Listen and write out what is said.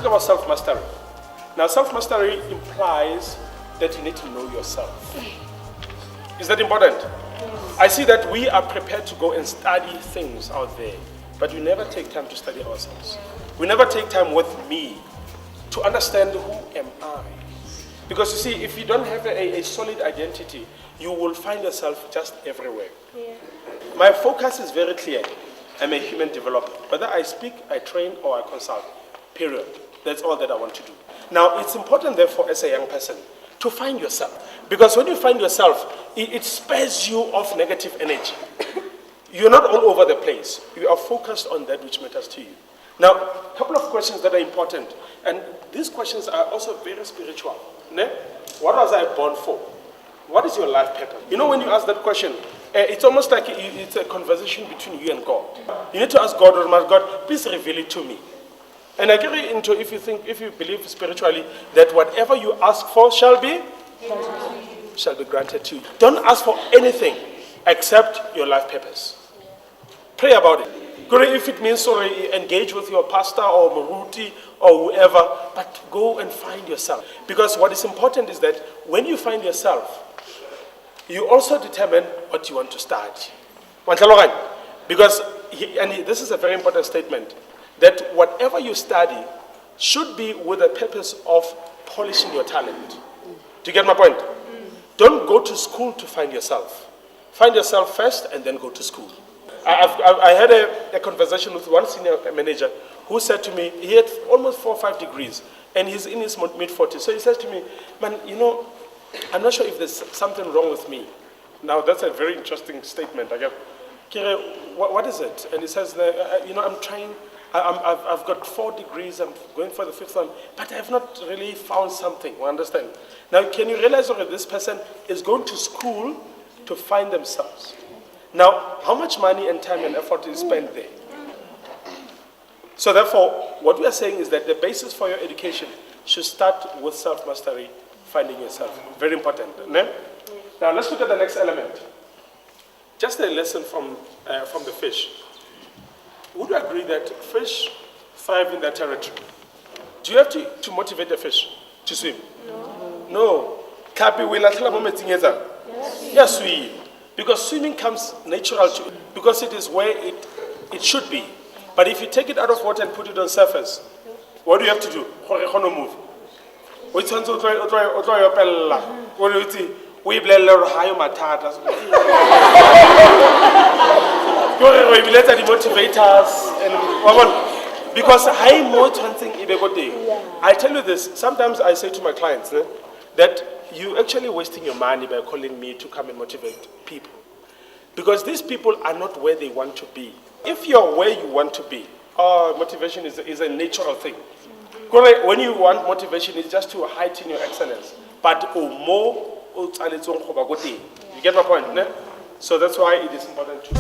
about self-mastery. Now, self-mastery implies that you need to know yourself. Is that important? Yes. I see that we are prepared to go and study things out there, but we never take time to study ourselves. We never take time with me to understand who am I. Because you see, if you don't have a solid identity, you will find yourself just everywhere. Yeah. My focus is very clear. I'm a human developer. Whether I speak, I train, or I consult, period. That's all that I want to do. Now, it's important, therefore, as a young person, to find yourself. Because when you find yourself, it spares you of negative energy. You're not all over the place. You are focused on that which matters to you. Now, a couple of questions that are important. And these questions are also very spiritual. Ne? What was I born for? What is your life purpose? You know, when you ask that question, it's almost like it's a conversation between you and God. You need to ask God, or God, please reveal it to me. And I agree into if you believe spiritually that whatever you ask for shall be granted to you. Don't ask for anything except your life purpose. Pray about it. If it means engage with your pastor or Maruti or whoever, but go and find yourself. Because what is important is that when you find yourself, you also determine what you want to study. Because, and this is a very important statement, that whatever you study should be with the purpose of polishing your talent. Do you get my point? Don't go to school to find yourself. Find yourself first and then go to school. I had a conversation with one senior manager who said to me, he had almost 4 or 5 degrees, and he's in his mid-40s. So he says to me, man, you know, I'm not sure if there's something wrong with me. Now, that's a very interesting statement. I go, Kire, what is it? And he says, you know, I'm trying, I've got 4 degrees, I'm going for the 5th one, but I've not really found something, you understand? Now, can you realize that this person is going to school to find themselves? Now, how much money and time and effort is spent there? So therefore, what we are saying is that the basis for your education should start with self-mastery, finding yourself. Very important. No? Now, let's look at the next element. Just a lesson from the fish. Would you agree that fish thrive in their territory? Do you have to motivate the fish to swim? No. Yes, we. Because swimming comes natural to it. Because it is where it should be. But if you take it out of water and put it on surface, what do you have to do? Move. What do you think? We blame high matata. We let the motivators and because high more something. I tell you this. Sometimes I say to my clients that you're actually wasting your money by calling me to come and motivate people, because these people are not where they want to be. If you're where you want to be, motivation is a natural thing. When you want motivation, it's just to heighten your excellence. But more. You get my point, ne? So that's why it is important to